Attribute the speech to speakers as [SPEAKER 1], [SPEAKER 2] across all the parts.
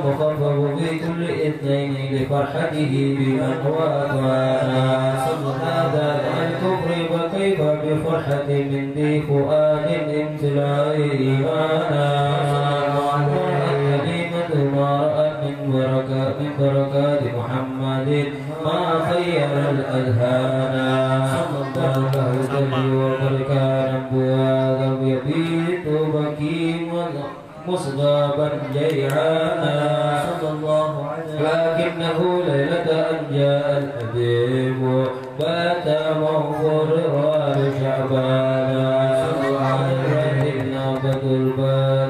[SPEAKER 1] مخفف في كل اثنين لفرحته بمن واتانا هذا الكفر وكيف بفرحة من ذي فؤاد امتلاء إيمانا الكلمة ما رأت من بركات محمد ما خير الأذهان وقد كان بهذا يبيت بكيم مصغبا جيعانا لكنه ليلة أن جاء الحبيب بات مغفرا شعبانا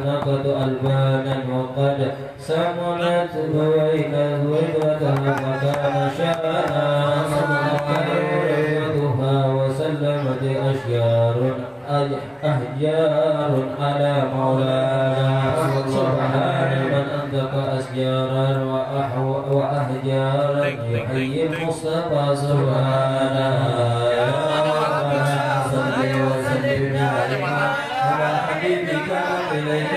[SPEAKER 1] ناقة ألبانا وقد سمنت ذوينتها فكان شانا وسلمت أحجار على مولانا سبحان من أنطق أشجارا وأحجارا يحيي المصطفى سبحانه صل وسلم على حبيبك إليك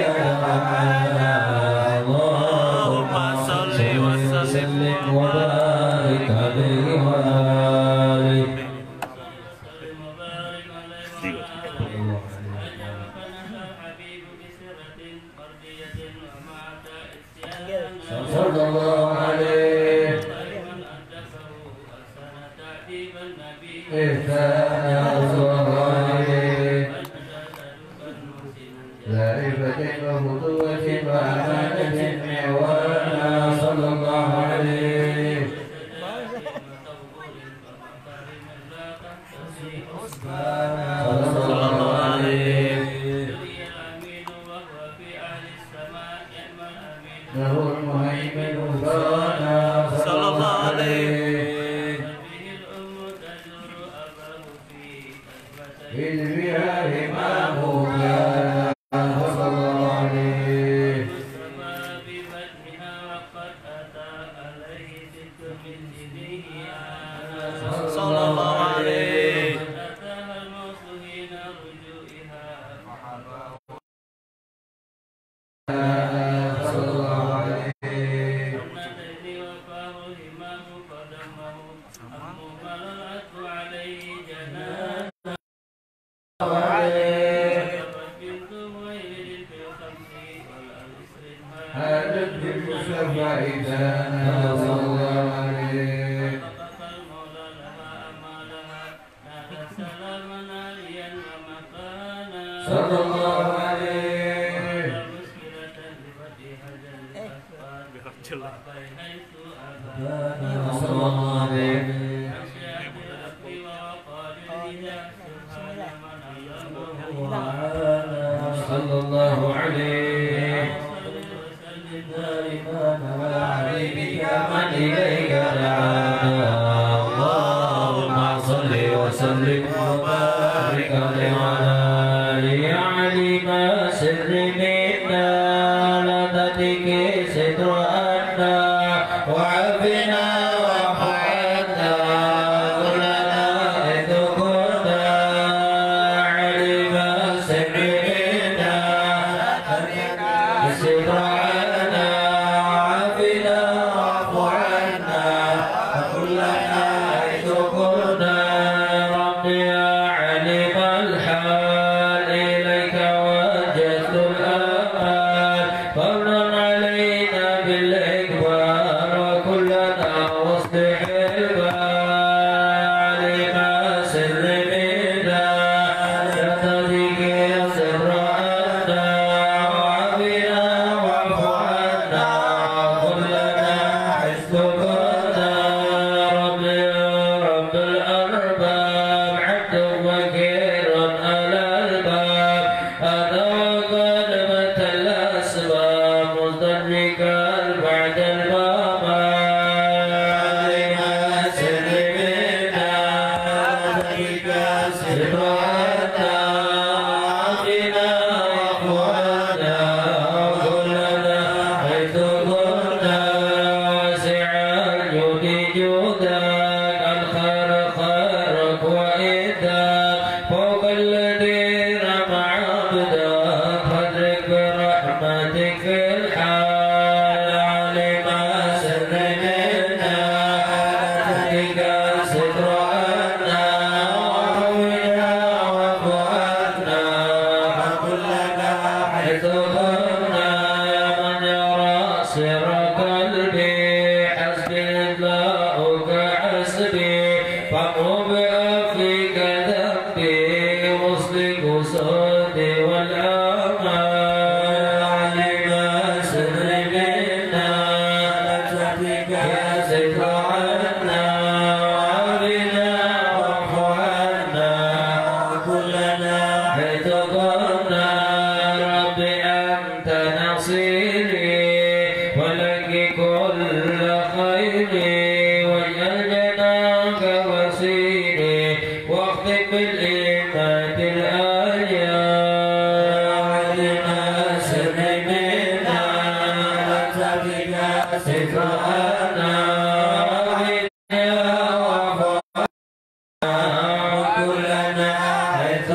[SPEAKER 1] اللهم صل وسلم وبارك عليه وآله صلى الله عليه إحسانا وصالح لعبة وفتوة وأمانة معوانا صلى الله عليه صلى الله عليه له المهيمن وفانا صلى الله عليه في البيار ما مولانا صلى الله عليه صلى الله عليه صلى الله عليه صلى الله عليه صلى الله عليه من إليك دعانا اللهم صل وسلم وبارك عليه وعلى آله علم سر منا لا تتك ستر عنا وعافنا وحياتنا كلنا إذ كنا علم سر منا ستر عنا وعافنا وحياتنا كلنا إذ كنا ربي علم الحال إليك وجدت الأمان فمن علينا بالإكبار وكلنا واصلح البال لما سر منا لا تضيق سر عنا وعافنا واعف عنا كلنا حسب كنا ربي رب الأرباب عبد وكيل على الباب أنا وقد مت الأسباب مصدرك بعد الباب علينا سر منا ذلك سر عنا عافنا وأخوانا كلنا حيث كنا واسع الجود جودك الخير خيرك وإيدك فوق الذين مع عبدك فادرك برحمتك في الحال كل خير واجعل جناك وسيلي واختم بالإيمان الآية سر منا تبك سفانا كلنا حيث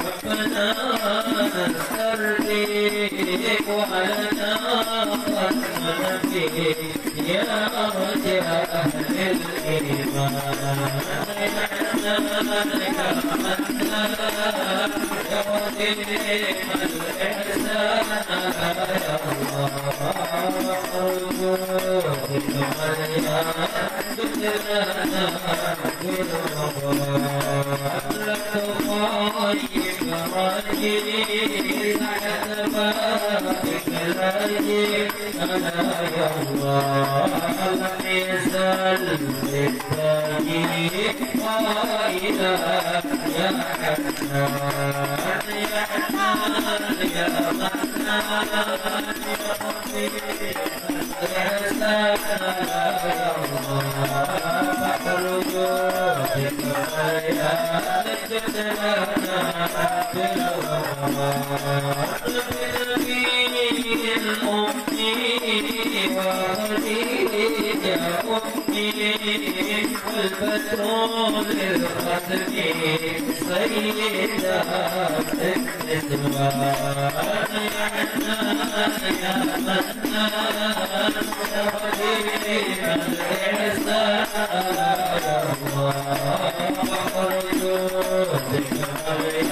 [SPEAKER 1] ربنا نسترضيك ولنا خاتمنا فيك يا رجاء أهل الإيمان يا وديم الإحسان يا الله أرجوك البترول الختم سيدة النسوان يا حنان يا منان يا وديم الإحسان يا الله أرجوك يا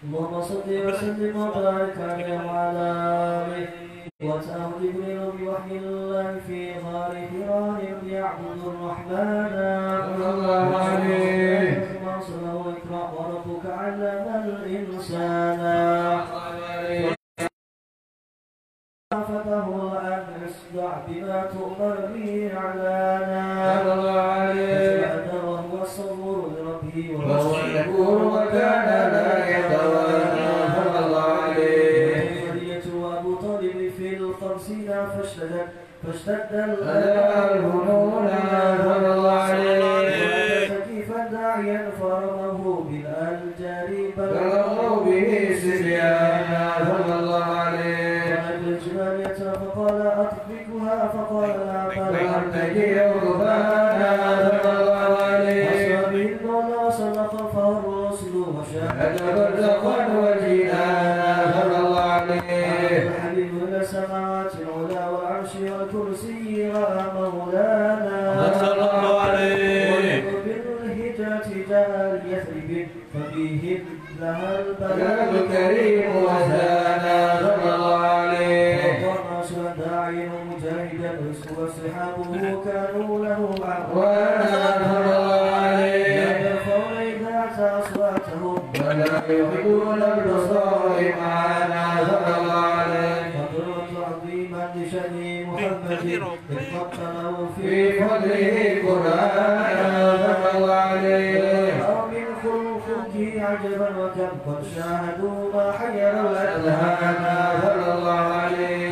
[SPEAKER 1] اللهم صل وسلم وبارك عليه وعلى آله وأتاه جبريل بوحي الله في غار حراء يعبد الرحمن صلى الله عليه وسلم واقرأ وربك علم الإنسان فتاه أن اصدع بما تؤمر به إعلانا صلى الله عليه وهو الصبور لربه وهو الشكور وكان لا يتوانى صلى الله عليه وأبو طالب في الخمسين فاشتد الهنون صلى الله عليه كيفا داعيا فرمه بالألجار بلغوا به سبيانا صلى الله عليه فقال أطبقها فقال لا بل أرتجي ربانا صلى الله عليه وصحبه المولى صدق فالرسل وشهد برزقا وجنانا صلى الله عليه الحبيب إلى السماوات العلى والعرش والكرسي رأى مولانا صلى الله عليه بالهجرة جاء اليثرب ففيه لها البلد الكريم وزانا صلى الله عليه داعيا مجاهدا وصحابه كانوا له أعوانا صلى الله عليه يرفعون إذا أصواتهم ولا يحبون البصائر معنا صلى الله عليه فضرة عظيما لشأن محمد اقتنوا في فضله قرآنا صلى الله عليه أو من خلقه عجبا وكم قد شاهدوا ما حير الأذهان صلى الله عليه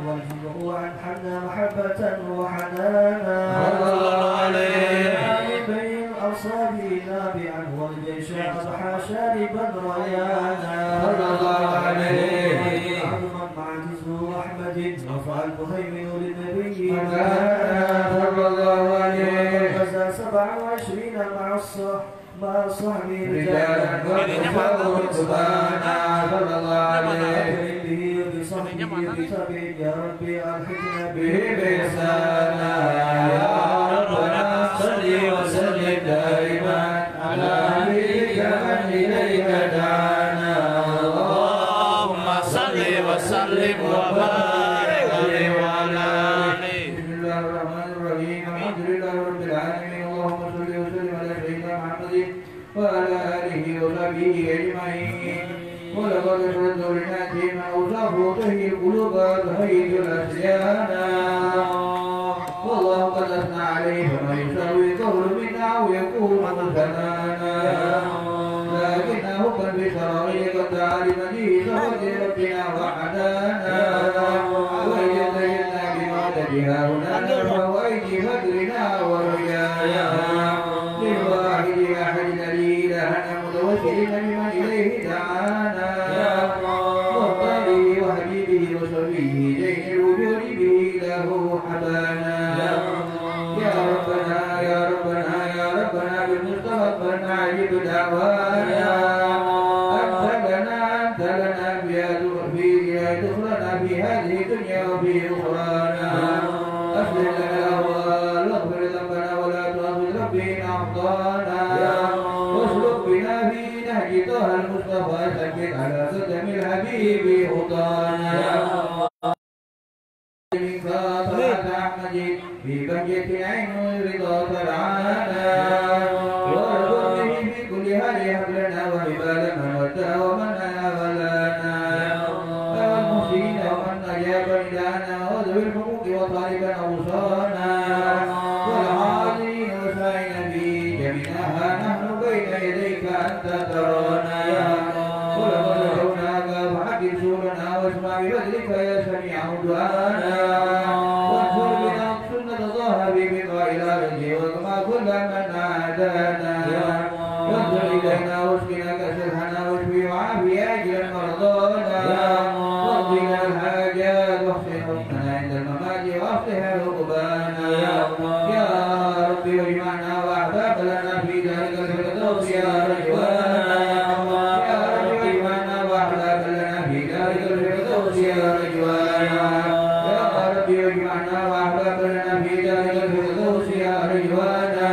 [SPEAKER 1] والجبر عن حنا محبة وحنانا صلى الله عليه بين أصابي نابعا والجيش أضحى شاربا ريانا صلى الله عليه عظما مع جزء أحمد رفع المهيمن للنبي مكانا صلى الله عليه غزا 27 مع الصحب رجالا وكفروا سبحانا صلى الله عليه بصحبه بتابع يا ربي ألحقنا به بإحسانا يا ربنا صل وسلم دائما على نبيك من إليك دعانا اللهم صل وسلم وبارك عليه وعلى آله. بسم الله الرحمن الرحيم الحمد لله رب العالمين اللهم صل وسلم على سيدنا محمد وعلى آله وصحبه أجمعين. ولقد رسلنا فيما أوصافه تهي القلوب وتهيج الأشياء والله قد أثنى عليه فما يساوي قول منا أو يكون ثنانا لكنه قد بشرعه قد علم به صفة ربنا وحدانا وإذ زينا بمدد هؤلاء وأيدي فجرنا ورجانا للواحد أحد الذي إلهنا متوسلين بمن إليه دعانا وطاله وحبيبه وصفيه زين الوجود به له حبانا يا ربنا يا ربنا يا ربنا بالمصطفى نعجب دعوانا أنت لنا في دخلنا في هذه الدنيا وفي أخرانا أصلح لنا الأهوال واغفر ذنبنا ولا تؤاخذ ربنا أخطانا واسلك بنا في نهج طه المصطفى ثبت على قدم الحبيب خطانا في بهجة عين رضا فرعانا وارزق به في كل حال هب لنا وهبال من ودى ومن والمحسنين ومن أجاب نداءنا وذوي الحقوق وطالبا أنت ترانا يا الله ولقد دعوناك فحكم سورنا واسمع بفضلك يا سميع دعانا وانصر بنا سنة ظهر بقائل رجي وكما كل من عادانا وانظر إلينا واسقنا كسرحنا واشفي وعافي أجل مرضانا واقضي لنا الحاجات واحسن حكمنا عند الممات واصلح عقبانا يا ربي واجمعنا واحباب لنا في ذلك الفردوس يا رجوانا يا ربي واجمعنا واحباب لنا في ذلك الفردوس يا رجوانا يا ربي واجمعنا واحباب لنا في ذلك الفردوس يا رجوانا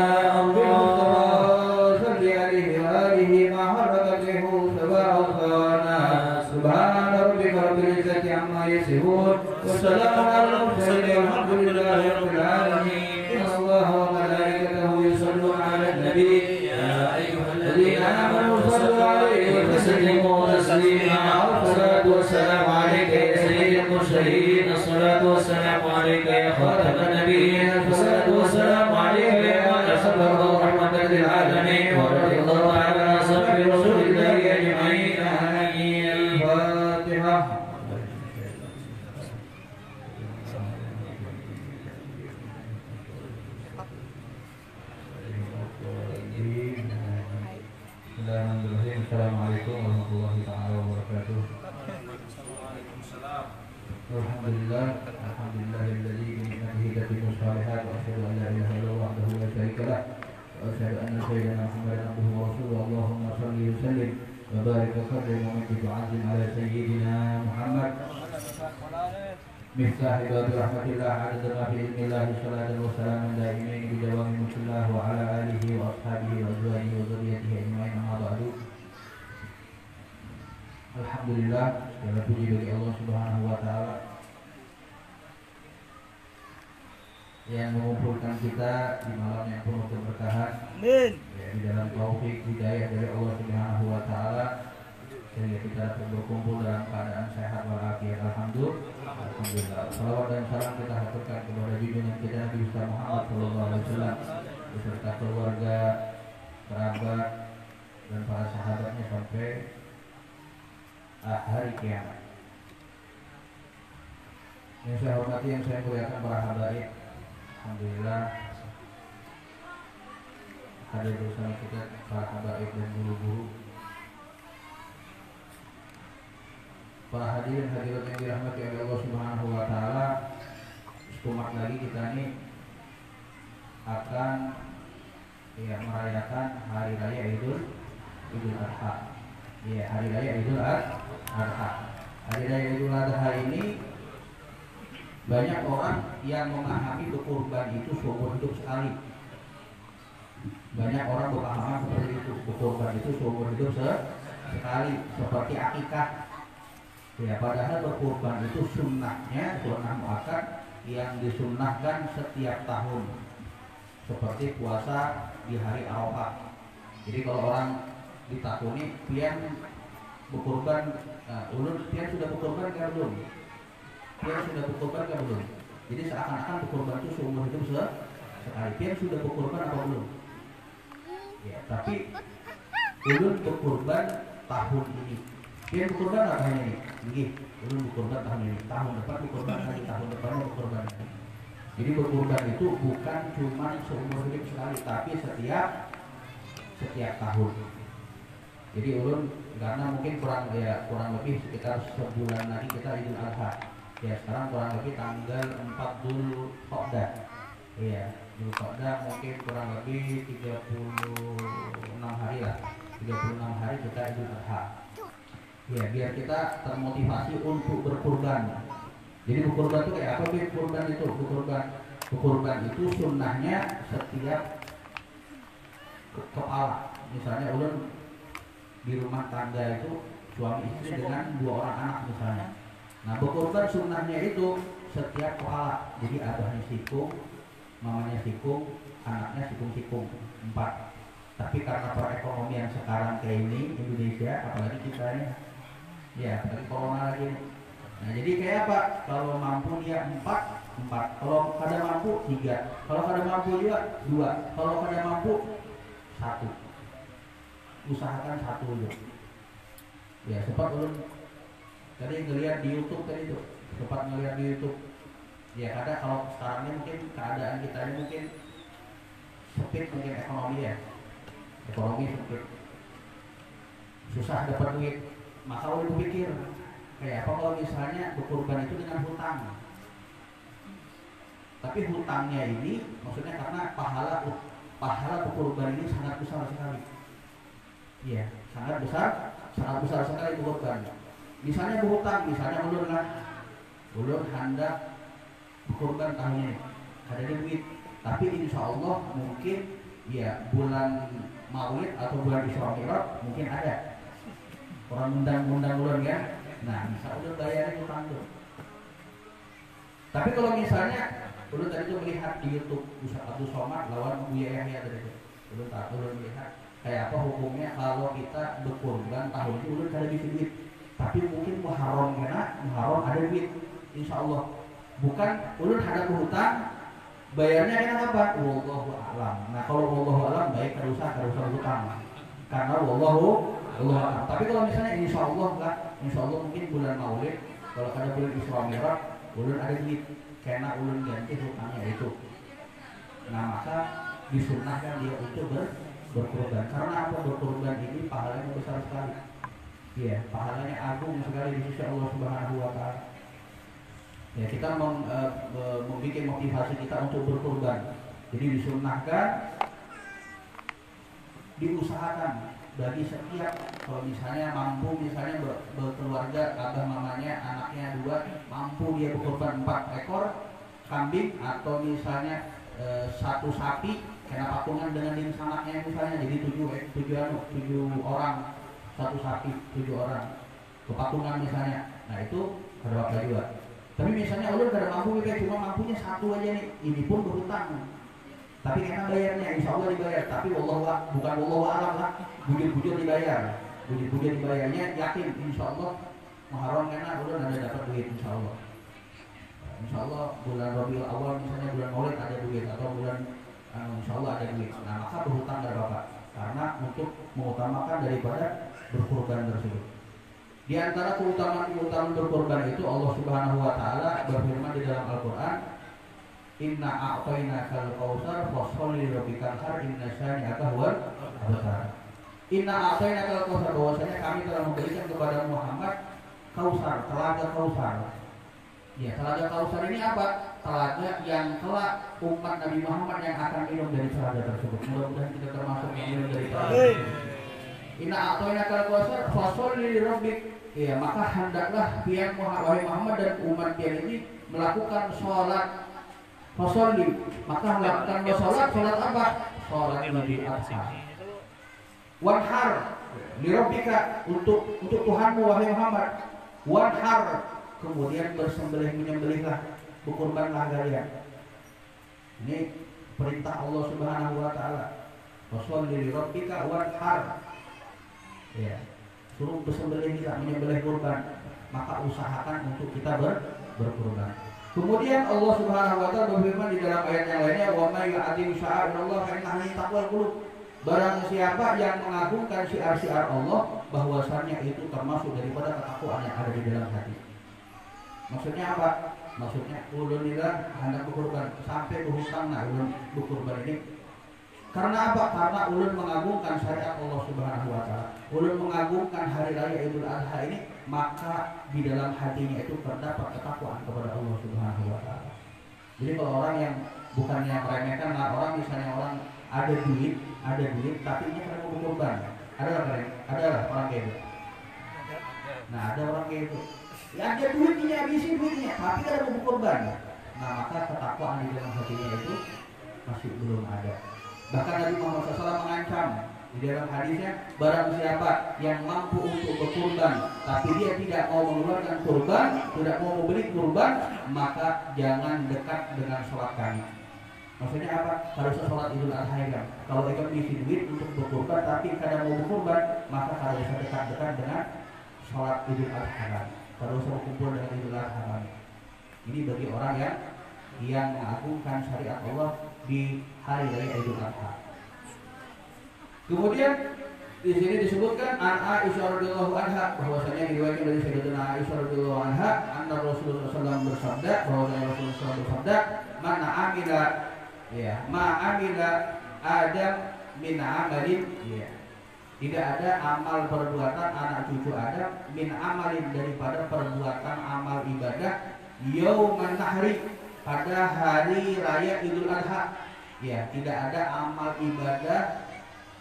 [SPEAKER 1] سبحان ربك رب العزة عما يصفون وسلام على المرسلين والحمد لله رب العالمين إن الله وملائكته يصلون على النبي يا أيها الذين آمنوا صلوا عليه وسلموا تسليما الصلاة والسلام عليك يا سيد المرسلين الصلاة والسلام عليك يا خاتم النبيين الصلاة والسلام عليك يا أشرف رحمة للعالمين ورضي الله تعالى عن أصحاب رسول الله أجمعين آمين الفاتحة Assalamualaikum warahmatullahi taala wabarakatuh. Alhamdulillah, alhamdulillahilladzi bi ni'matihi tatimmu shalihat wa asyhadu an la ilaha illallah wahdahu la syarika lah wa asyhadu anna sayyidana Muhammadan abduhu wa rasuluhu. Allahumma shalli wa sallim wa barik wa karrim wa majid wa azim ala sayyidina Muhammad miftah ibadu rahmatillah adada ma fi ilmillah salatan wa salaman daimin bi dawami mulkillah wa ala alihi wa ashabihi wa azwajihi wa dzurriyyatihi ajma'in amma ba'du. Alhamdulillah, segala puji bagi Allah Subhanahu wa taala yang mengumpulkan kita di malam yang penuh keberkahan. Amin. Ya, di dalam taufik hidayah dari Allah Subhanahu wa taala sehingga kita dapat berkumpul dalam keadaan sehat walafiat. Alhamdulillah. Salawat dan salam kita haturkan kepada junjungan kita Nabi Muhammad sallallahu alaihi wasallam beserta keluarga, kerabat dan para sahabatnya sampai hari kiamat. Yang saya hormati, yang saya muliakan para habaib, alhamdulillah hadir bersama kita para habaib dan guru-guru, para hadirin hadirat yang dirahmati oleh Allah Subhanahu wa taala. Setumat lagi kita ini akan merayakan hari raya Idul Adha. Ya, hari raya Idul Adha. Hari raya Idul Adha ini banyak orang yang memahami berkurban itu seumur hidup sekali. Banyak orang berpaham seperti itu, berkurban itu seumur hidup sekali, seperti akikah. Ya, padahal berkurban itu sunnahnya sunnah muakkad yang disunnahkan setiap tahun, seperti puasa di hari Arafah. Jadi kalau orang ditakuni pian berkurban, ulun pian sudah berkurban kan belum? Pian sudah berkurban kan belum? Jadi seakan-akan berkurban itu seumur hidup sekali. Pian sudah berkurban apa belum? Ya, tapi ulun berkurban tahun ini. Pian berkurban apa ini? Nggih, ulun berkurban tahun ini. Tahun depan berkurban lagi, tahun depan berkurban lagi. Jadi berkurban itu bukan cuma seumur hidup sekali, tapi setiap tahun. Jadi ulun karena mungkin kurang lebih sekitar sebulan lagi kita Idul Adha. Ya, sekarang kurang lebih tanggal 4 Dzulqa'dah. Iya, Dzulqa'dah mungkin kurang lebih 36 hari lah. 36 hari kita Idul Adha. Ya, biar kita termotivasi untuk berkurban. Jadi berkurban itu kayak apa? Berkurban itu berkurban itu sunnahnya setiap kepala. Misalnya ulun di rumah tangga itu suami istri dengan 2 orang anak misalnya. Nah, berkurban sunnahnya itu setiap kepala. Jadi abahnya sikung, mamanya sikung, anaknya sikung 4. Tapi karena perekonomian sekarang kayak ini Indonesia, apalagi kita ini, ya apalagi corona lagi. Nah, jadi kayak apa? Kalau mampu dia 4, kalau kada mampu 3, kalau kada mampu juga 2, kalau kada mampu 1. usahakan satu dulu. Ya sempat ulun tadi ngelihat di YouTube tadi tuh, sempat ngelihat di YouTube. Ya kadang kalau sekarang ini mungkin keadaan kita ini mungkin sempit, mungkin ekonomi ya, ekonomi sempit, susah dapat duit. Maka ulun pikir kayak apa kalau misalnya berkurban itu dengan hutang. Tapi hutangnya ini maksudnya karena pahala berkurban ini sangat besar sekali. Iya, sangat besar sekali berkurban. Misalnya berhutang, misalnya ulun hendak berkurban tahun ini, ada duit, tapi insya Allah mungkin ya bulan Maulid atau bulan Isra Mi'raj mungkin ada orang undang ulun ya. Nah, bisa ulun bayarin hutang tuh. Tapi kalau misalnya ulun tadi tuh melihat di YouTube Ustaz Abdul Somad lawan Buya Yahya tadi tuh, ulun melihat kayak apa hukumnya kalau kita berkurban tahun ini ulun kada bisa duit, tapi mungkin Muharram ada duit, insya Allah. Bukan ulun hadap hutang, bayarnya kena apa? Wallahu a'lam. Nah kalau wallahu a'lam baik kada usah hutang, karena wallahu a'lam. Tapi kalau misalnya insya Allah mungkin bulan Maulid, kalau kada bulan Isra Mi'raj, ulun ada duit, karena ulun ganti hutangnya itu. Nah maka disunnahkan dia itu berkorban. Karena apa? Berkorban ini pahalanya besar sekali. Iya, pahalanya agung sekali di sisi Allah Subhanahu wa taala. Ya, kita membuat motivasi kita untuk berkorban. Jadi disunnahkan, diusahakan bagi setiap, kalau misalnya mampu, misalnya berkeluarga, abah mamanya anaknya 2, mampu dia berkorban 4 ekor kambing atau misalnya 1 sapi, kena patungan dengan jenis anaknya misalnya, jadi 7 orang 1 sapi, 7 orang kepatungan misalnya. Nah itu ada apa juga. Tapi misalnya ulun kada mampu, cuma mampunya 1 aja nih, ini pun berhutang. Tapi karena bayarnya insya Allah dibayar. Tapi bukan wallahu a'lam lah, bujur-bujur dibayar. Bujur-bujur dibayarnya yakin insya Allah Muharram karena ulun ada dapat duit insya Allah. Insya Allah bulan Rabiul Awal misalnya bulan Maulid ada duit, atau bulan insya Allah ada duit. Nah maka berhutang dari Bapak, karena untuk mengutamakan daripada berkorban tersebut. Di antara keutamaan berkorban itu Allah Subhanahu wa taala berfirman di dalam Al-Qur'an, Inna a'tainakal kautsar fasholli lirabbikal har inna syani'aka huwal abtar. Inna a'tainakal kautsar, bahwasanya kami telah memberikan kepada Muhammad Kausar, telaga Kausar. Ya, telaga Kausar ini apa? Telaga yang kelak umat Nabi Muhammad yang akan minum dari telaga tersebut. Mudah-mudahan kita termasuk yang minum dari telaga tersebut. Inna a'tainakal kautsar fasholli lirabbik. Ya, maka hendaklah pihak Muhammad dan umat dia ini melakukan sholat. Fasolli, maka melakukan sholat apa? Sholat Idul Adha. Wanhar lirabbika, untuk Tuhanmu wahai Muhammad. Wanhar, kemudian menyembelihlah, berkurbanlah kalian. Ini perintah Allah Subhanahu wa taala. Fasolli lirabbika wanhar. Ya, suruh menyembelih kurban. Maka usahakan untuk kita berkurban. Kemudian Allah Subhanahu wa taala berfirman di dalam ayat yang lainnya, wa may yu'adzim sya'airallah fa innaha taqwal qulub. Barang siapa yang mengagungkan syiar-syiar Allah, bahwasannya itu termasuk daripada ketakwaan yang ada di dalam hati. Maksudnya apa? Maksudnya ulun ila hendak berkurban sampai berhutang ulun berkurban ini. Karena apa? Karena ulun mengagungkan syariat Allah Subhanahu wa taala. Ulun mengagungkan hari raya Idul Adha ini, maka di dalam hatinya itu terdapat ketakwaan kepada Allah Subhanahu wa taala. Jadi kalau orang yang bukannya meremehkan, orang misalnya orang ada duit tapi ini karena mau berkorban. Ada orang kayak gitu. Nah, ada orang kayak itu. Ya ada duitnya, habisin duitnya, tapi kada mau berkorban. Nah, maka ketakwaan di dalam hatinya itu masih belum ada. Bahkan Nabi Muhammad SAW mengancam di dalam hadisnya, barang siapa yang mampu untuk berkurban tapi dia tidak mau mengeluarkan kurban, tidak mau membeli kurban, maka jangan dekat dengan sholat kami. Maksudnya apa? Harusnya sholat Idul Adha kan. Kalau ikut isi duit untuk berkurban tapi kadang mau berkurban, maka harus bisa dekat-dekat dengan sholat Idul Adha. Harus berkumpul dengan Idul Adha. Ini bagi orang yang mengagungkan syariat Allah di hari raya Idul Adha. Kemudian Di sini disebutkan an Aisyah radhiyallahu anha bahwasanya diriwayatkan dari Sayyidatina Aisyah radhiyallahu anha anna Rasulullah SAW bersabda bahwasanya Rasulullah SAW bersabda mana amila ya ma amila Adam min amalin ya tidak ada amal perbuatan anak cucu Adam min amalin daripada perbuatan amal ibadah yauman nahri pada hari raya Idul Adha ya tidak ada amal ibadah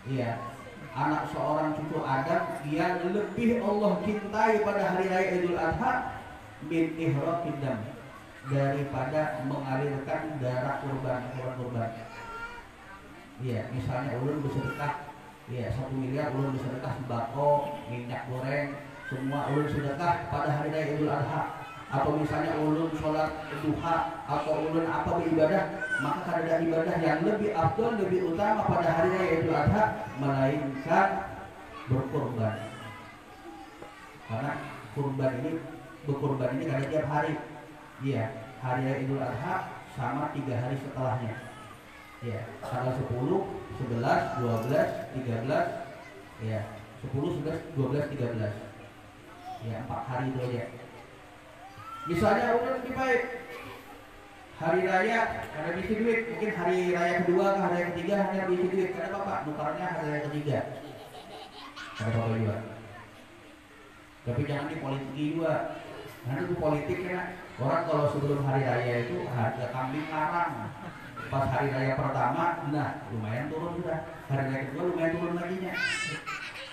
[SPEAKER 1] ya anak seorang cucu Adam yang lebih Allah cintai pada hari raya Idul Adha min ihraqid dam daripada mengalirkan darah kurban hewan kurban. Ya, misalnya ulun bersedekah ya 1 miliar ulun bersedekah sembako, minyak goreng, semua ulun sedekah pada hari raya Idul Adha. Atau misalnya ulun sholat duha atau ulun apa beribadah, maka ada ibadah yang lebih afdal, lebih utama pada hari raya Idul Adha melainkan berkurban. Karena berkurban ini ada tiap hari. Iya, hari raya Idul Adha sama 3 hari setelahnya. Ya, tanggal 10, 11, 12, 13, ya 10, 11, 12, 13. Ya 4 hari itu aja. Misalnya ulun lebih baik hari raya karena bisi duit, mungkin hari raya kedua ke hari raya ketiga hanya bisi duit karena bapak nukarnya hari raya ketiga karena bapak juga. Tapi jangan dipolitiki juga, nanti itu politik ya. Orang kalau sebelum hari raya itu harga kambing larang, pas hari raya pertama nah lumayan turun sudah, hari raya kedua lumayan turun lagi nya.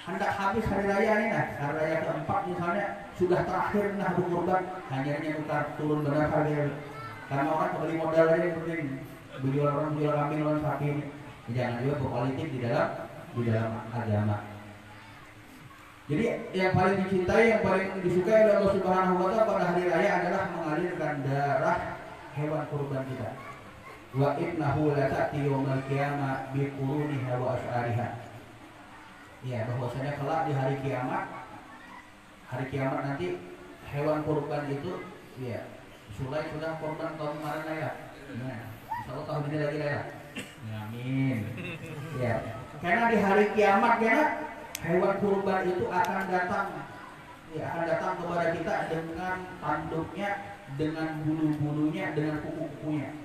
[SPEAKER 1] Hendak habis hari raya ini nah, hari raya keempat misalnya sudah terakhir nah berkurban hanya tukar turun benar harga karena orang kembali modal aja yang penting jual kambing lawan sapi ini. Jangan juga berpolitik di dalam agama. Jadi yang paling dicintai, yang paling disukai oleh Allah Subhanahu wa Ta'ala pada hari raya adalah mengalirkan darah hewan kurban kita. Wa innahu la ta'ti yaumal qiyamah bi quruniha wa as'ariha. Ya, bahwasanya kelak di hari kiamat nanti hewan kurban itu ya sudah kurban tahun kemarin ya. Nah, insyaallah tahun ini lagi ya. Amin. Ya, karena di hari kiamat ya hewan kurban itu akan datang kepada kita dengan tanduknya, dengan bulu-bulunya, dengan kuku-kukunya.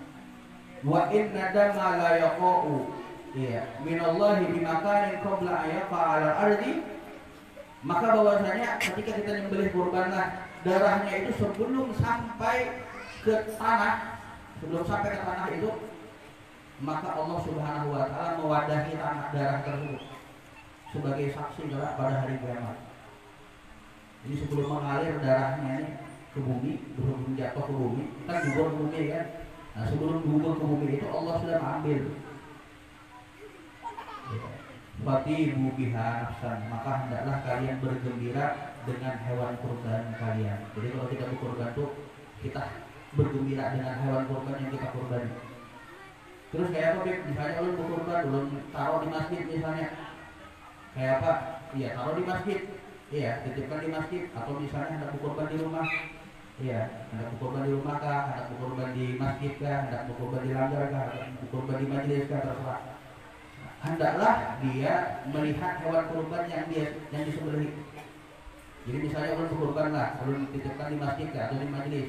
[SPEAKER 1] Wa inna dama la yaqa'u ya minallahi bimakanin qabla ayaqa 'ala ardi. Maka bahwasanya ketika kita menyembelih kurbanlah darahnya itu sebelum sampai ke tanah itu maka Allah Subhanahu wa Ta'ala mewadahi tanah darah tersebut sebagai saksi pada hari kiamat. Jadi sebelum mengalir darahnya ini ke bumi, sebelum jatuh ke bumi, kan gugur ke bumi kan. Nah sebelum gugur ke bumi itu Allah sudah mengambil. Fatihu biha nafsan, maka hendaklah kalian bergembira dengan hewan kurban kalian. Jadi kalau kita berkurban tuh kita bergembira dengan hewan kurban yang kita kurban. Terus kayak apa Beb? Misalnya ulun berkurban, ulun taruh di masjid misalnya. Kayak apa? Iya, taruh di masjid. Iya, titipkan di masjid. Atau misalnya hendak berkurban di rumah. Iya, hendak berkurban di rumah kah? Hendak berkurban di masjid kah? Hendak berkurban di langgar kah? Hendak berkurban di majelis kah? Terserah. Hendaklah dia melihat hewan kurban yang disembelih. Jadi misalnya ulun berkurban lah, ulun titipkan di masjid kah? Atau di majelis.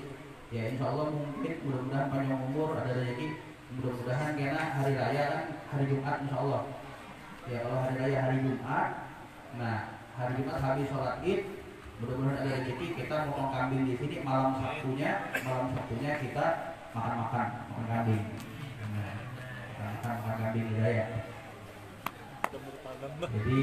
[SPEAKER 1] Ya insya Allah mungkin mudah-mudahan panjang umur, ada rezeki. Mudah-mudahan karena hari raya kan hari Jumat insya Allah. Ya kalau hari raya hari Jumat, nah hari Jumat habis sholat Id, mudah-mudahan ada rezeki kita potong kambing di sini malam Sabtunya kita makan kambing. Makan kambing di raya. Jadi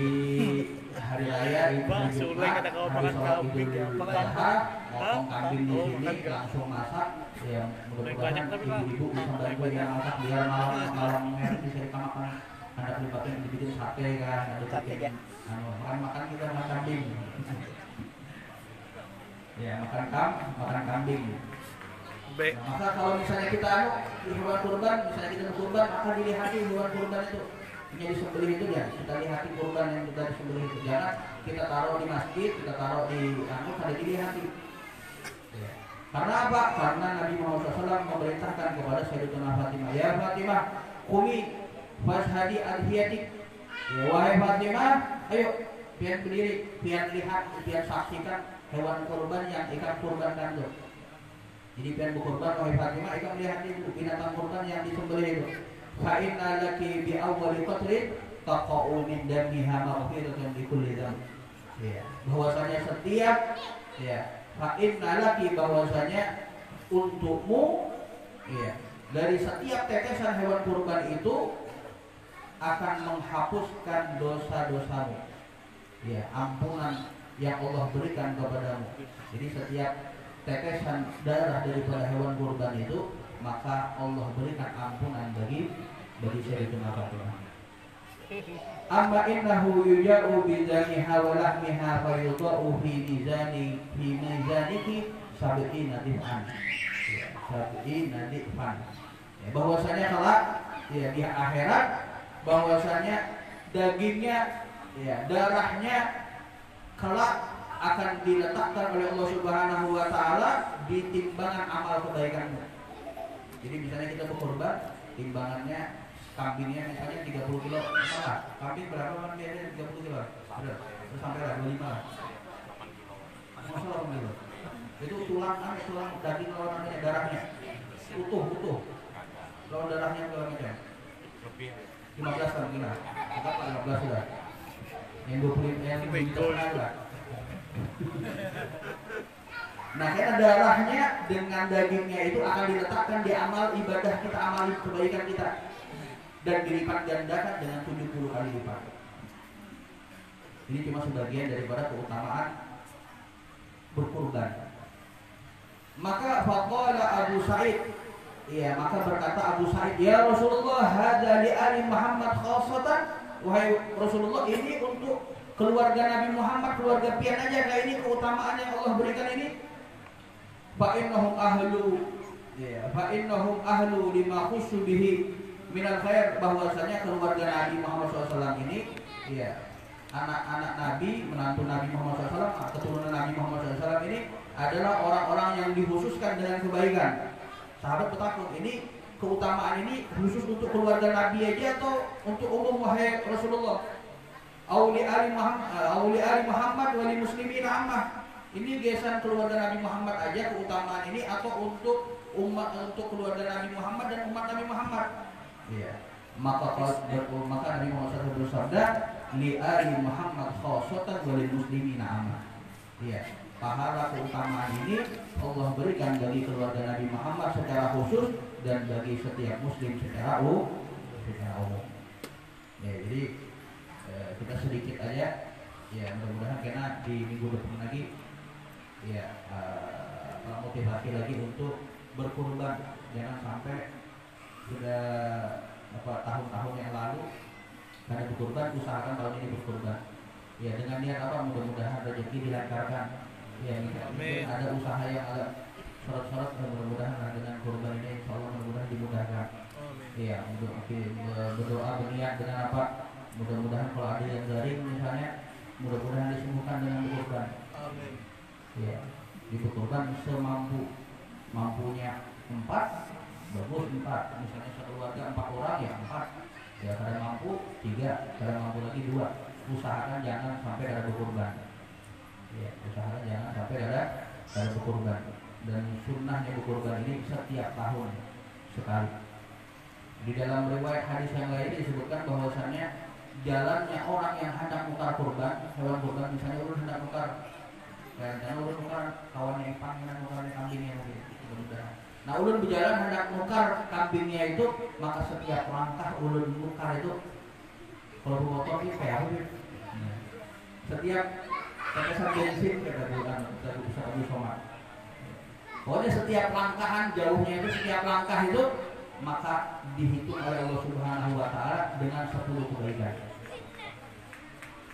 [SPEAKER 1] hari raya itu hari Jumat, hari sholat Idul Adha, potong kambing di sini langsung masak. Ya mudah-mudahan ibu-ibu bisa bantu yang masak biar malamnya bisa kita makan. Ada libatnya dibikin sate kan, ada bikin makan kita makan kambing. Ya makan kambing. Nah, maka kalau misalnya kita hewan kurban, misalnya kita berkurban, maka dilihati hewan kurban itu yang disembelih itu ya, kita lihati kurban yang kita disembelih itu. Jangan kita taruh di masjid, kita taruh di ada dilihati. Ya. Karena apa? Karena Nabi Muhammad SAW memerintahkan kepada Sayyidatuna Fatimah, ya Fatimah, qumi fashhadi adhiyatik. Ya, wahai Fatimah, ayo pian berdiri, pian lihat, pian saksikan hewan kurban yang ikan kurbankan itu. Jadi pian berkurban, wahai Fatimah, ikan lihat itu binatang kurban yang disembelih itu. Fa inna laki bi awwali qatrin taqa'u min damiha maghfiratun li kulli dzamb. Ya, bahwasanya setiap ya, fa inna laki bahwasanya untukmu ya, dari setiap tetesan hewan kurban itu akan menghapuskan dosa-dosamu. Ya, ampunan yang Allah berikan kepadamu. Jadi setiap tetesan darah daripada hewan kurban itu, maka Allah berikan ampunan bagi Sayyidatuna Fatimah. Amma innahu yuja'u bi damiha wa lahmiha fa yudha'u fi mizaniki sab'ina dif'an. Ya, sab'ina dif'an. Ya, bahwasanya kelak ya di akhirat bahwasanya dagingnya ya darahnya kelak akan diletakkan oleh Allah Subhanahu wa taala di timbangan amal kebaikanmu. Jadi misalnya kita berkorban, timbangannya kambingnya misalnya 30 kilo, salah. Kambing berapa kan biasanya 30 kilo? Benar. Terus sampai lah 25 lah. 8 kilo. Itu tulang daging lawan darahnya. Utuh. Lawan darahnya berapa macam? 15 kan kira. Kita 15 sudah. Yang 20 yang 20 lah. Nah, karena darahnya dengan dagingnya itu akan diletakkan di amal ibadah kita, amal kebaikan kita, dan dilipat gandakan dengan 70 kali lipat. Ini cuma sebagian daripada keutamaan berkurban. Maka faqala Abu Sa'id, iya, maka berkata Abu Sa'id, ya Rasulullah, hadza li ali Muhammad khassatan, wahai Rasulullah, ini untuk keluarga Nabi Muhammad, keluarga pian aja kayak ini keutamaan yang Allah berikan ini. Fa innahum ahlu lima khussu bihi minal khair, bahwasanya keluarga Nabi Muhammad SAW ini ya anak-anak Nabi, menantu Nabi Muhammad SAW, keturunan Nabi Muhammad SAW ini adalah orang-orang yang dikhususkan dengan kebaikan. Sahabat bertakut, ini keutamaan ini khusus untuk keluarga Nabi aja atau untuk umum wahai Rasulullah? Auli ali Muhammad wali muslimin ammah. Ini gesan keluarga Nabi Muhammad aja keutamaan ini atau untuk umat, untuk keluarga Nabi Muhammad dan umat Nabi Muhammad? Iya. Maka Nabi Muhammad SAW bersabda, li ali Muhammad khassatan wali muslimin ammah. Iya. Pahala keutamaan ini Allah berikan bagi keluarga Nabi Muhammad secara khusus dan bagi setiap muslim secara umum. Ya, jadi kita sedikit aja ya, mudah-mudahan karena di minggu depan lagi ya motivasi lagi untuk berkurban. Jangan sampai sudah tahun-tahun yang lalu karena berkurban, usahakan tahun ini berkurban ya, dengan niat apa? Mudah-mudahan rezeki dilancarkan ya, mungkin ada usaha yang agak sorot-sorot, mudah-mudahan dengan kurban ini insya Allah mudah-mudahan dimudahkan. Iya, untuk berdoa berniat dengan apa? Mudah-mudahan kalau ada yang garing misalnya, mudah-mudahan disembuhkan dengan berkurban. Amin. Ya, diberkurban mampunya 4, bagus 4. Misalnya satu keluarga 4 orang ya 4. Ya kadang mampu 3, kadang mampu lagi 2. Usahakan jangan sampai ada berkurban. Ya, usahakan jangan sampai ada berkurban. Dan sunnahnya berkurban ini setiap tahun sekali. Di dalam riwayat hadis yang lain disebutkan bahwasannya jalannya orang yang hendak nukar kurban, hewan kurban, misalnya ulun hendak nukar, jangan ulun nukar kawannya ipang, hendak nukar kambingnya mungkin, mudah-mudahan. Nah, ulun berjalan hendak nukar kambingnya itu, maka setiap langkah ulun nukar itu, kalau motor ini kayak apa? Setiap tetesan bensin kita bisa Abu Somad. Pokoknya setiap langkahan jauhnya itu, setiap langkah itu, maka dihitung oleh Allah Subhanahu wa taala dengan 10 kebaikan.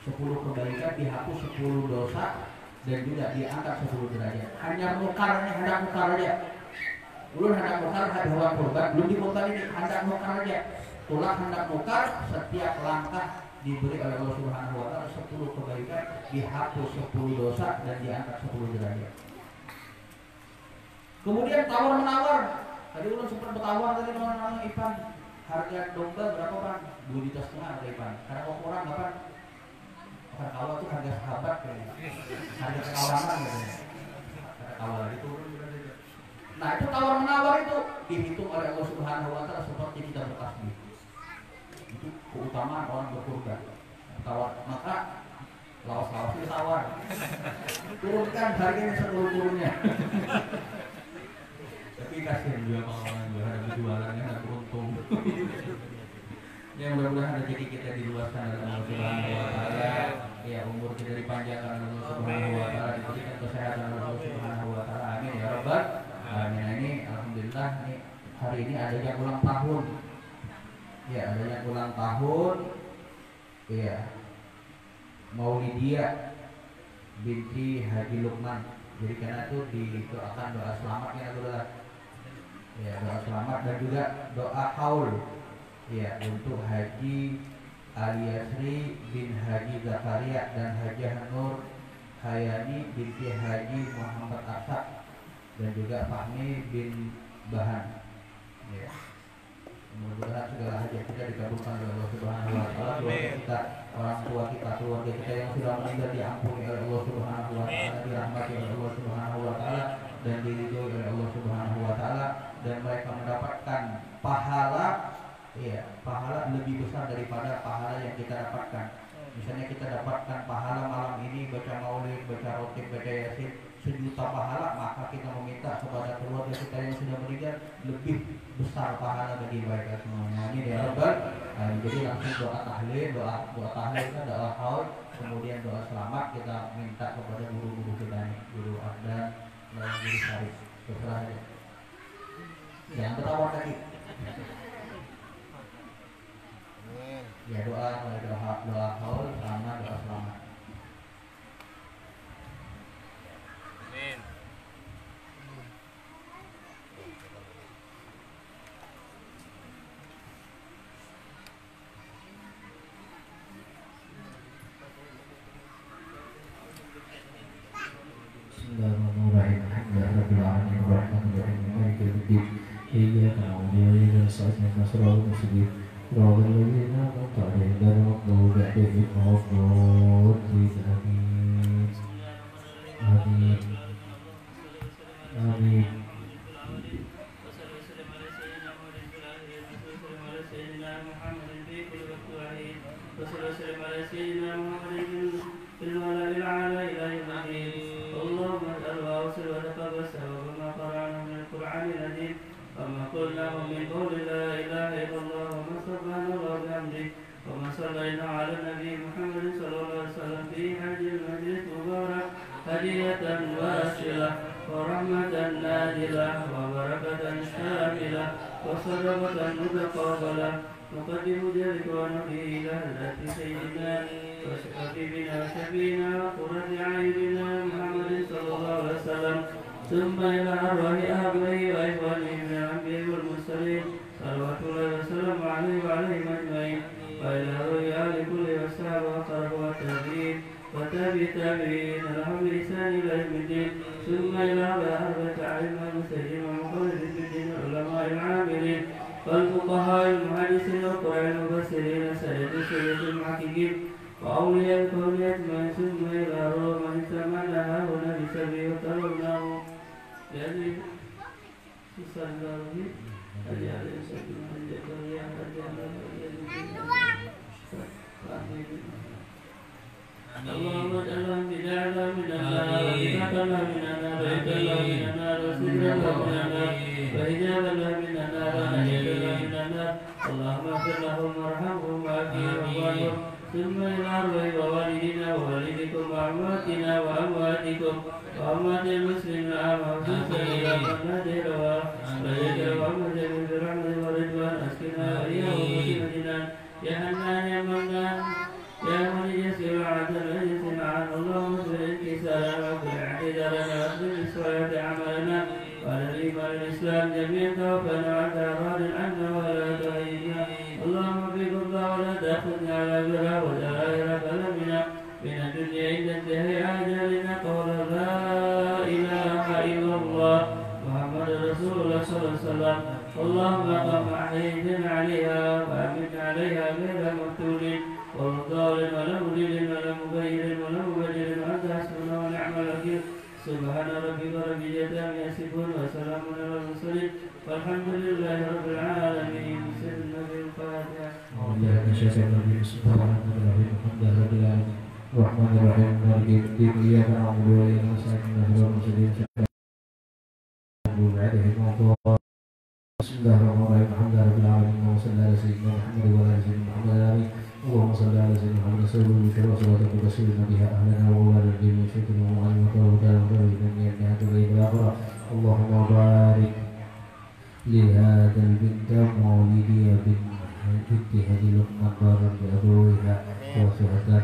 [SPEAKER 1] 10 kebaikan dihapus 10 dosa dan juga diangkat 10 derajat. Hanya nukarnya, hendak nukar aja. Ulun hendak nukar hewan kurban, belum dibongkar ini, hendak nukar aja. Tulang hendak nukar, setiap langkah diberi oleh Allah Subhanahu wa taala 10 kebaikan, dihapus 10 dosa dan diangkat 10 derajat. Kemudian tawar menawar. Tadi ulun sempat bertawar tadi dengan orang Ipan. harga domba berapa Pak? 2,5 juta ada Pak. Karena ukuran Pak, karena kawal itu harga sahabat kayaknya, harga kawanan katanya. Karena kawal itu. Nah itu tawar menawar itu dihitung oleh Allah Subhanahu Wa Taala seperti kita bertasbih. Itu keutamaan orang berkurban. Tawar maka lawas-lawas itu tawar. Turunkan harganya seturun-turunnya. Tapi kasihan juga pengelolaan juga ada jualannya nggak beruntung. Ya mudah-mudahan rezeki kita diluaskan oleh Allah Subhanahu Wa Taala. Ya umur kita dipanjangkan oleh Allah Subhanahu Wa Taala, diberikan kesehatan oleh Allah Subhanahu Wa Taala. Amin ya Rabbal alamin. Nah ini alhamdulillah ini hari ini ada yang ulang tahun. Ya ada yang ulang tahun. Iya. Maulidia binti Haji Lukman. Jadi karena itu didoakan doa selamat ya saudara. Ya doa selamat dan juga doa haul. Ya untuk Haji Aliasri bin Haji Zakaria dan Hajah Nur Hayani binti Haji Muhammad Asad dan juga Fahmi bin Bahan. Ya. Mudah-mudahan segala hajat kita dikabulkan oleh Allah Subhanahu Wa Taala. Keluarga kita, orang tua kita, keluarga kita yang sudah meninggal diampuni oleh Allah Subhanahu Wa Taala, dirahmati oleh Allah Subhanahu Wa Taala dan diridhoi oleh Allah Subhanahu Wa Taala, dan mereka mendapatkan pahala, ya pahala lebih besar daripada pahala yang kita dapatkan. Misalnya kita dapatkan pahala malam ini baca maulid, baca rotib, baca yasin 1 juta pahala, maka kita meminta kepada keluarga kita yang sudah meninggal lebih besar pahala bagi mereka semuanya. Ini ya Rabbal. Jadi langsung doa tahlil, doa tahlil kan doa haul, kemudian doa selamat kita minta kepada guru-guru kita nih, guru Abdan dan guru Syarif. Terserah aja. Jangan ketawa lagi. Ya doa haul sama doa selamat. Amin. Bismillahirrahmanirrahim. Alhamdulillahirabbil alamin arrahmanirrahim maliki yaumiddin. Iyyaka na'budu wa iyyaka nasta'in ihdinas siratal mustaqim. Siratal ladzina an'amta 'alaihim ghairil maghdubi 'alaihim waladdallin. Amin. Amin. وصدقة متقابلة نقدم ذلك ونحيي إلى ذات سيدنا وحبيبنا وشفينا وقرة أعيننا محمد صلى الله عليه وسلم ثم إلى أرواح آبائه وإخوانه من الأنبياء والمرسلين صلوات الله وسلامه عليه وعليهم أجمعين وإلى روي آل كل وصحبه وقرب والتابعين وتابع التابعين لهم بإحسان إلى يوم الدين ثم إلى أربعة أئمة المسلمين ومقلدين في الدين العلماء العاملين والفقهاء المحدثين والقراء المفسرين سيد المحققين وأولياء الكون أجمعين ثم إلى روح من استمعنا هنا بسببه وطلبناه يعني صلى الله عليه وسلم اللهم اجعلنا بدعنا من النار وبدعنا من النار وإجعلنا من النار وسجنا من النار وإجابنا من النار ونجدنا من النار اللهم اغفر لهم وارحمهم وعافهم وعنهم ثم إلى أرواح ووالدنا ووالدكم وأمواتنا وأمواتكم وأموات المسلمين خصوصا إلى من نادر وبلد وأمد برحمة ورضوان أسكنا وإياه وسكننا يا حنان يا منان يا من يسر عدل ويسر عن اللهم اغفر انكسارنا واغفر اعتذارنا واغفر بصلاة عملنا وعلى الإيمان والإسلام جميعا توفنا وأنت راض عنا ولا تهينا اللهم بك الله ولا تأخذنا على برا ولا غير كلامنا من الدنيا إلا انتهي أجلنا قول لا إله إلا الله محمد رسول الله صلى الله عليه وسلم
[SPEAKER 2] اللهم كما أحييتنا عليها وأمت عليها غير مفتون ولا ضال ولا مضل ولا مغير ولا مبدل وأنت حسبنا ونعم الوكيل سبحان ربك رب العزة عما يصفون وسلام على المرسلين والحمد لله رب العالمين. بسم الله الفاتحة.
[SPEAKER 1] أعوذ بالله من الشيطان الرجيم. بسم الله الرحمن الرحيم. الحمد لله رب العالمين الرحمن الرحيم مالك يوم الدين إياك نعبد وإياك نستعين اهدنا الصراط المستقيم بسم الله الرحمن الرحيم. الحمد لله رب العالمين اللهم صل على سيدنا محمد وعلى آل سيدنا محمد آمين. اللهم صل على سيدنا محمد سيد البشر وصلاتك وتسليما بها أهلنا وأولاد الدين وشيخنا ومعلمك وكان من نهاية الغيب الآخرة. اللهم بارك لهذا البنت مولدي بنت هذه لقمان بارا بأبويها وفهتنا.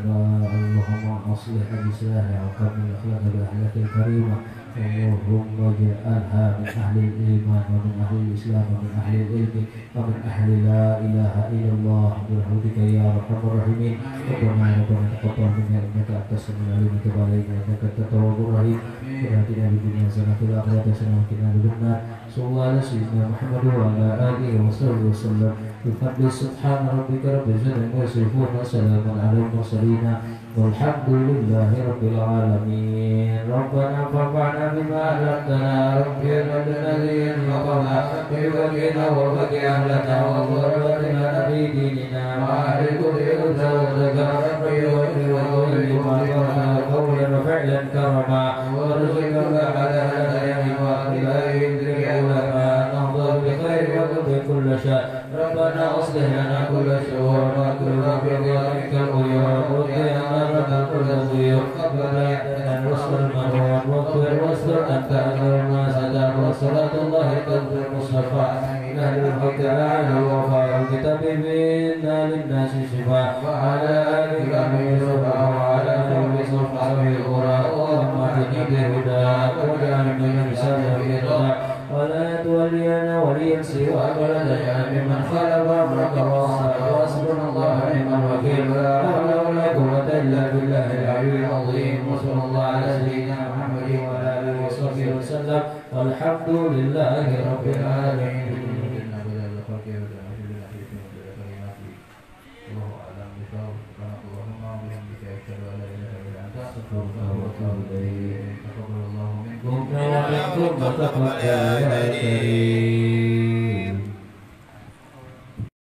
[SPEAKER 1] اللهم أصلح بإصلاحها وكمل الأخلاق بأخلاق الكريمة. اللهم اجعلها من أهل الإيمان ومن أهل الإسلام ومن أهل العلم ومن أهل لا إله إلا الله برحمتك يا أرحم الراحمين. ربنا تقبل منا إنك أنت السميع العليم وتب علينا إنك أنت التواب الرحيم. وآتنا في الدنيا حسنة وفي الآخرة حسنة وقنا عذاب النار. صلى الله على سيدنا محمد وعلى آله وصحبه وسلم. بفضل سبحان ربك رب العزة عما يصفون وسلام على المرسلين والحمد لله رب العالمين. ربنا فانفعنا بما علمتنا ربي ربنا ذريتنا وقنا وبقي أهلنا وذريتنا في ديننا وأهل كل زوجك ربي وقنا قولا وفعلا كرما ورزقنا على هدايا وإلهي علماء نهضر بخير وقضي كل شيء. ربنا أصلح لنا كل شؤون وكل بظالمك الغيوب وقنا لنا كل ضيوف ربنا أن رسل المنون واغفر واستر أنت أجر ما سدى وصلاة الله تنزل المصطفى من أهل الحق الأعلى الوفاء الكتاب منا للناس شفاء وعلى آلك من صفا وعلى آله صفا في القرى. اللهم اهدنا بهداك واجعلنا من سلم الهدى ولا تولينا وليا سواك ولا تجعل ممن خالف أمرك وعصاك. وحسبنا الله ونعم الوكيل ولا حول ولا قوة إلا بالله العلي العظيم. وصلى الله على سيدنا محمد وعلى آله وصحبه وسلم والحمد لله رب العالمين. ومنكم وتقبل يا كريم.